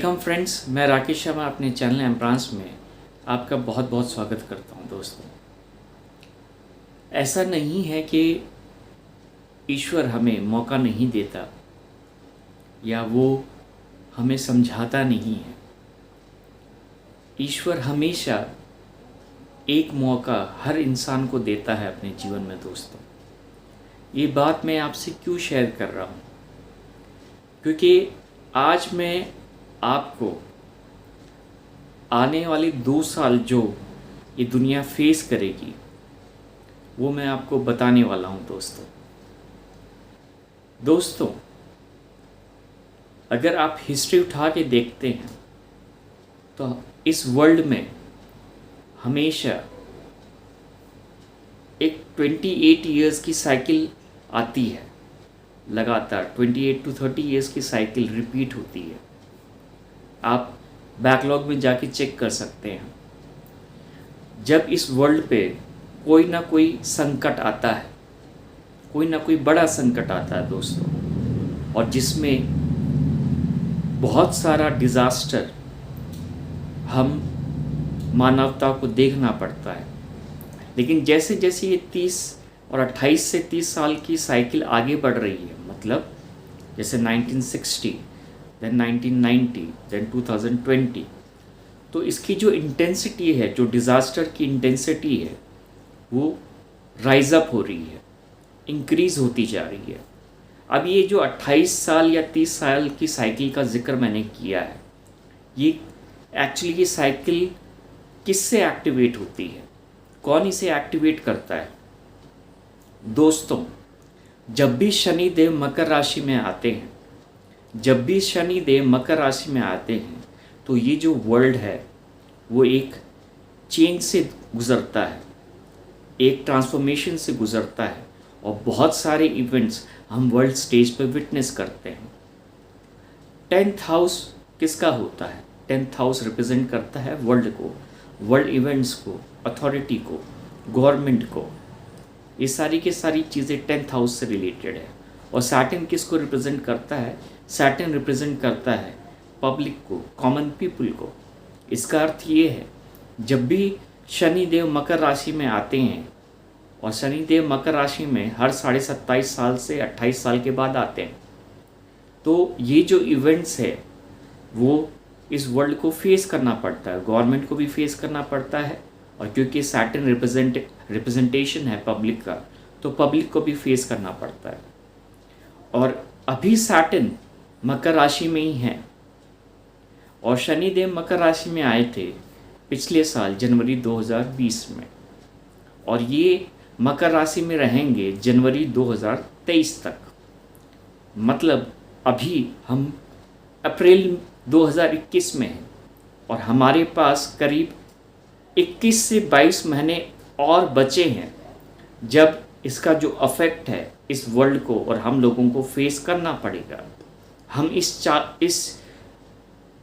Welcome friends, मैं राकेश शर्मा अपने channel एम्प्रांस में आपका बहुत बहुत स्वागत करता हूं। दोस्तों, ऐसा नहीं है कि ईश्वर हमें मौका नहीं देता या वो हमें समझाता नहीं है। ईश्वर हमेशा एक मौका हर इंसान को देता है अपने जीवन में। दोस्तों, ये बात मैं आपसे क्यों शेयर कर रहा हूँ? क्योंकि आज मैं आपको आने वाले 2 साल जो ये दुनिया फेस करेगी वो मैं आपको बताने वाला हूँ। दोस्तों, अगर आप हिस्ट्री उठा के देखते हैं तो इस वर्ल्ड में हमेशा एक 28 इयर्स की साइकिल आती है। लगातार 28 to 30 इयर्स की साइकिल रिपीट होती है। आप बैकलॉग में जाके चेक कर सकते हैं। जब इस वर्ल्ड पे कोई ना कोई संकट आता है, कोई ना कोई बड़ा संकट आता है दोस्तों, और जिसमें बहुत सारा डिज़ास्टर हम मानवता को देखना पड़ता है। लेकिन जैसे जैसे ये 30 और 28 से 30 साल की साइकिल आगे बढ़ रही है, मतलब जैसे 1960, देन 1990, देन 2020, तो इसकी जो इंटेंसिटी है, जो डिज़ास्टर की इंटेंसिटी है, वो राइज अप हो रही है, इंक्रीज़ होती जा रही है। अब ये जो 28 साल या 30 साल की साइकिल का जिक्र मैंने किया है, ये एक्चुअली ये साइकिल किससे एक्टिवेट होती है, कौन इसे एक्टिवेट करता है? दोस्तों, जब भी शनि देव मकर राशि में आते हैं, जब भी शनि देव मकर राशि में आते हैं, तो ये जो वर्ल्ड है वो एक चेंज से गुज़रता है, एक ट्रांसफॉर्मेशन से गुज़रता है, और बहुत सारे इवेंट्स हम वर्ल्ड स्टेज पर विटनेस करते हैं। 10th हाउस किसका होता है? 10th हाउस रिप्रेजेंट करता है वर्ल्ड को, वर्ल्ड इवेंट्स को, अथॉरिटी को, गवर्नमेंट को। ये सारी की सारी चीज़ें 10th हाउस से रिलेटेड है। और सैटर्न किसको रिप्रेजेंट करता है? सैटर्न रिप्रेजेंट करता है पब्लिक को, कॉमन पीपल को। इसका अर्थ ये है, जब भी शनि देव मकर राशि में आते हैं, और शनि देव मकर राशि में हर 27.5 साल से 28 साल के बाद आते हैं, तो ये जो इवेंट्स है वो इस वर्ल्ड को फेस करना पड़ता है, गवर्नमेंट को भी फेस करना पड़ता है, और क्योंकि सैटर्न रिप्रेजेंटेशन है पब्लिक का, तो पब्लिक को भी फेस करना पड़ता है। और अभी सैटर्न मकर राशि में ही है, और शनिदेव मकर राशि में आए थे पिछले साल जनवरी 2020 में, और ये मकर राशि में रहेंगे जनवरी 2023 तक। मतलब अभी हम अप्रैल 2021 में हैं, और हमारे पास करीब 21 से 22 महीने और बचे हैं जब इसका जो अफेक्ट है इस वर्ल्ड को और हम लोगों को फेस करना पड़ेगा। हम इस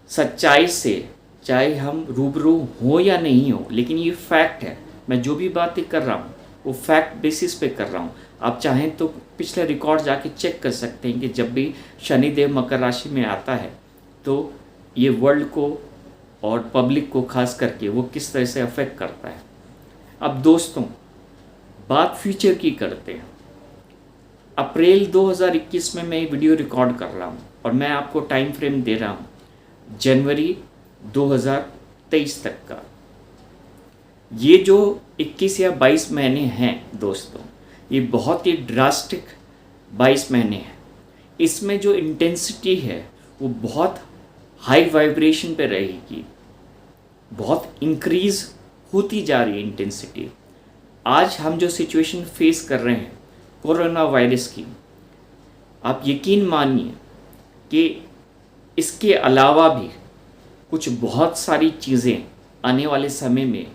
सच्चाई से चाहे हम रूबरू हो या नहीं हो, लेकिन ये फैक्ट है। मैं जो भी बातें कर रहा हूँ वो फैक्ट बेसिस पे कर रहा हूँ। आप चाहें तो पिछले रिकॉर्ड जाके चेक कर सकते हैं कि जब भी शनिदेव मकर राशि में आता है तो ये वर्ल्ड को और पब्लिक को खास करके वो किस तरह से अफेक्ट करता है। अब दोस्तों, बात फ्यूचर की करते हैं। अप्रैल 2021 में मैं वीडियो रिकॉर्ड कर रहा हूँ, और मैं आपको टाइम फ्रेम दे रहा हूँ जनवरी 2023 तक का। ये जो 21 या 22 महीने हैं दोस्तों, ये बहुत ही ड्रास्टिक 22 महीने हैं। इसमें जो इंटेंसिटी है वो बहुत हाई वाइब्रेशन पे रहेगी, बहुत इंक्रीज़ होती जा रही है इंटेंसिटी। आज हम जो सिचुएशन फेस कर रहे हैं कोरोना वायरस की, आप यकीन मानिए कि इसके अलावा भी कुछ बहुत सारी चीज़ें आने वाले समय में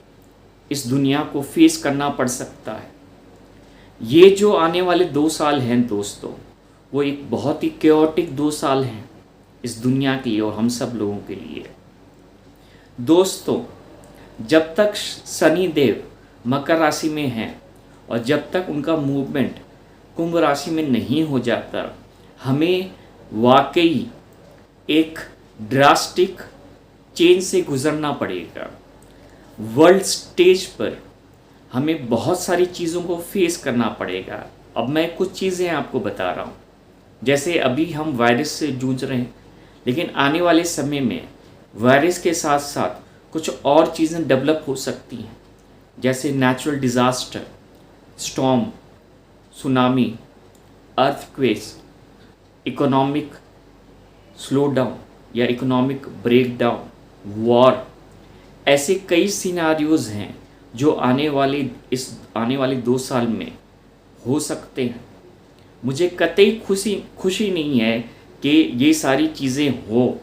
इस दुनिया को फेस करना पड़ सकता है। ये जो आने वाले 2 साल हैं दोस्तों, वो एक बहुत ही कैओटिक 2 साल हैं इस दुनिया के लिए और हम सब लोगों के लिए। दोस्तों, जब तक शनि देव मकर राशि में हैं और जब तक उनका मूवमेंट कुंभ राशि में नहीं हो जाता, हमें वाकई एक ड्रास्टिक चेंज से गुजरना पड़ेगा। वर्ल्ड स्टेज पर हमें बहुत सारी चीज़ों को फेस करना पड़ेगा। अब मैं कुछ चीज़ें आपको बता रहा हूँ, जैसे अभी हम वायरस से जूझ रहे हैं, लेकिन आने वाले समय में वायरस के साथ साथ कुछ और चीज़ें डेवलप हो सकती हैं, जैसे natural disaster, storm, tsunami, earthquakes, economic slow down या इकोनॉमिक ब्रेकडाउन, वॉर। ऐसे कई सिनारियोज़ हैं जो आने वाले 2 साल में हो सकते हैं। मुझे कतई खुशी नहीं है कि ये सारी चीज़ें हो,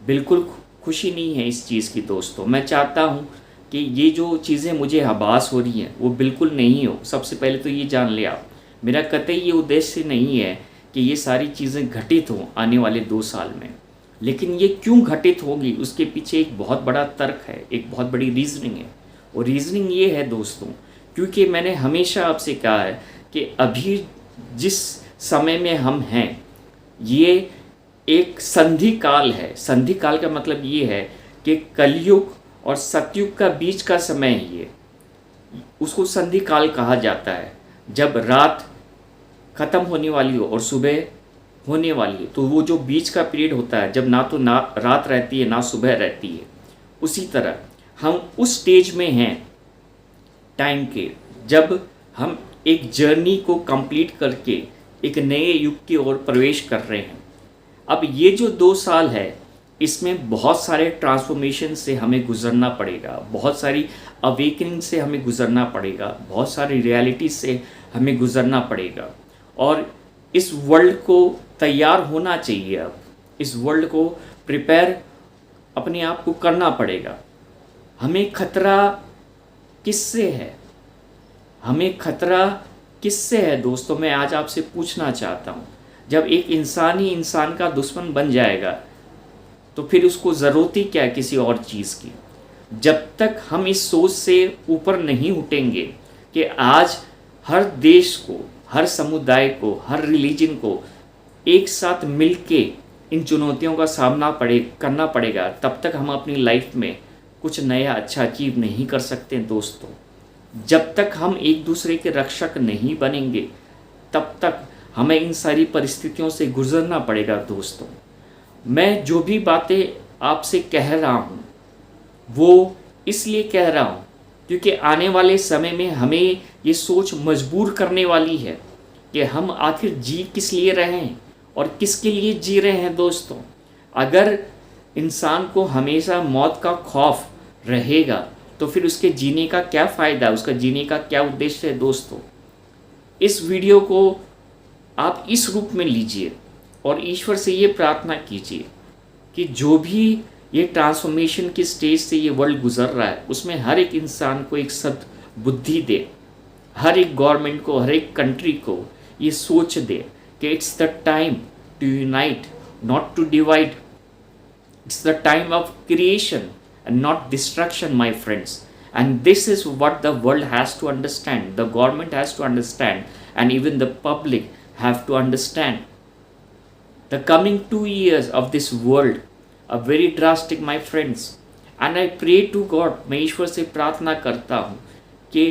बिल्कुल खुशी नहीं है इस चीज़ की दोस्तों। मैं चाहता हूँ कि ये जो चीज़ें मुझे आभास हो रही हैं वो बिल्कुल नहीं हो। सबसे पहले तो ये जान ले आप, मेरा कतई ये उद्देश्य नहीं है कि ये सारी चीज़ें घटित हों आने वाले 2 साल में, लेकिन ये क्यों घटित होगी उसके पीछे एक बहुत बड़ा तर्क है, एक बहुत बड़ी रीजनिंग है। और रीजनिंग ये है दोस्तों, क्योंकि मैंने हमेशा आपसे कहा है कि अभी जिस समय में हम हैं ये एक संधि काल है। संधि काल का मतलब ये है कि कलयुग और सतयुग का बीच का समय है ये, उसको संधि काल कहा जाता है। जब रात ख़त्म होने वाली हो और सुबह होने वाली है, तो वो जो बीच का पीरियड होता है, जब ना रात रहती है ना सुबह रहती है, उसी तरह हम उस स्टेज में हैं टाइम के, जब हम एक जर्नी को कंप्लीट करके एक नए युग की ओर प्रवेश कर रहे हैं। अब ये जो 2 साल है, इसमें बहुत सारे ट्रांसफॉर्मेशन से हमें गुजरना पड़ेगा, बहुत सारी अवेकनिंग से हमें गुजरना पड़ेगा, बहुत सारी रियलिटी से हमें गुजरना पड़ेगा। और इस वर्ल्ड को तैयार होना चाहिए। अब इस वर्ल्ड को प्रिपेयर अपने आप को करना पड़ेगा। हमें खतरा किससे है? हमें खतरा किससे है दोस्तों? मैं आज आपसे पूछना चाहता हूँ। जब एक इंसान ही इंसान का दुश्मन बन जाएगा तो फिर उसको ज़रूरत ही क्या है किसी और चीज़ की? जब तक हम इस सोच से ऊपर नहीं उठेंगे कि आज हर देश को, हर समुदाय को, हर रिलीजन को एक साथ मिलके इन चुनौतियों का सामना करना पड़ेगा, तब तक हम अपनी लाइफ में कुछ नया अच्छा अचीव नहीं कर सकते दोस्तों। जब तक हम एक दूसरे के रक्षक नहीं बनेंगे तब तक हमें इन सारी परिस्थितियों से गुजरना पड़ेगा दोस्तों। मैं जो भी बातें आपसे कह रहा हूँ वो इसलिए कह रहा हूँ क्योंकि आने वाले समय में हमें ये सोच मजबूर करने वाली है कि हम आखिर जी किस लिए रहे हैं और किसके लिए जी रहे हैं दोस्तों। अगर इंसान को हमेशा मौत का खौफ रहेगा तो फिर उसके जीने का क्या फ़ायदा, उसका जीने का क्या उद्देश्य है दोस्तों। इस वीडियो को आप इस रूप में लीजिए और ईश्वर से ये प्रार्थना कीजिए कि जो भी ये ट्रांसफॉर्मेशन की स्टेज से ये वर्ल्ड गुजर रहा है उसमें हर एक इंसान को एक सद्बुद्धि दे, हर एक गवर्नमेंट को, हर एक कंट्री को ये सोच दे कि it's the time to unite, not to divide. It's the time of creation and not destruction, my friends. And this is what the world has to understand, the government has to understand, and even the public have to understand. The coming 2 years of this world are very drastic, my friends. And I pray to God, मैं ईश्वर से प्रार्थना करता हूँ कि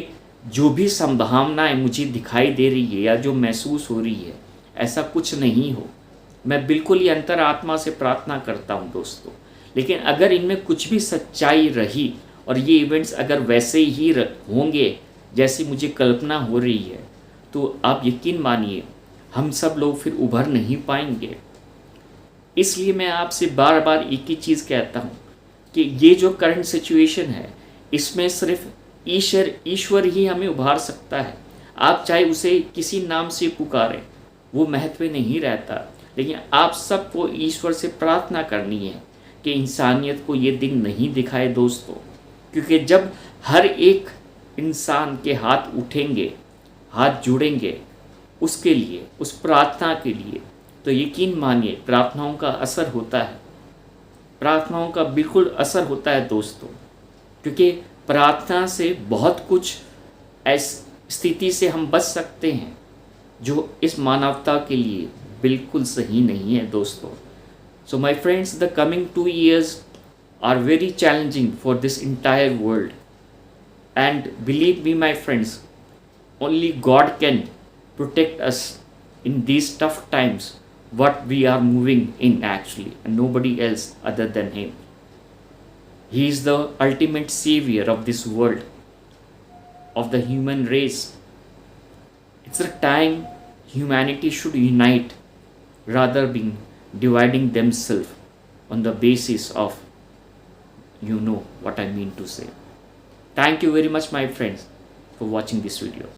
जो भी संभावनाएं मुझे दिखाई दे रही है या जो महसूस हो रही है ऐसा कुछ नहीं हो। मैं बिल्कुल ही अंतरात्मा से प्रार्थना करता हूँ दोस्तों। लेकिन अगर इनमें कुछ भी सच्चाई रही और ये इवेंट्स अगर वैसे ही होंगे जैसी मुझे कल्पना हो रही है तो आप यकीन मानिए हम सब लोग फिर उभर नहीं पाएंगे। इसलिए मैं आपसे बार बार एक ही चीज़ कहता हूँ कि ये जो करंट सिचुएशन है इसमें सिर्फ ईश्वर ही हमें उभार सकता है। आप चाहे उसे किसी नाम से पुकारें, वो महत्व नहीं रहता, लेकिन आप सबको ईश्वर से प्रार्थना करनी है कि इंसानियत को ये दिन नहीं दिखाए दोस्तों। क्योंकि जब हर एक इंसान के हाथ उठेंगे, हाथ जुड़ेंगे उसके लिए, उस प्रार्थना के लिए, तो यकीन मानिए प्रार्थनाओं का असर होता है। प्रार्थनाओं का बिल्कुल असर होता है दोस्तों, क्योंकि प्रार्थना से बहुत कुछ ऐसी स्थिति से हम बच सकते हैं जो इस मानवता के लिए बिल्कुल सही नहीं है दोस्तों। So my friends, the coming 2 years are very challenging for this entire world. And believe me, my friends, only God can protect us in these tough times what we are moving in actually, and nobody else other than Him. He is the ultimate savior of this world, of the human race. It's a time humanity should unite rather than dividing themselves on the basis of, you know what I mean to say. Thank you very much, my friends, for watching this video.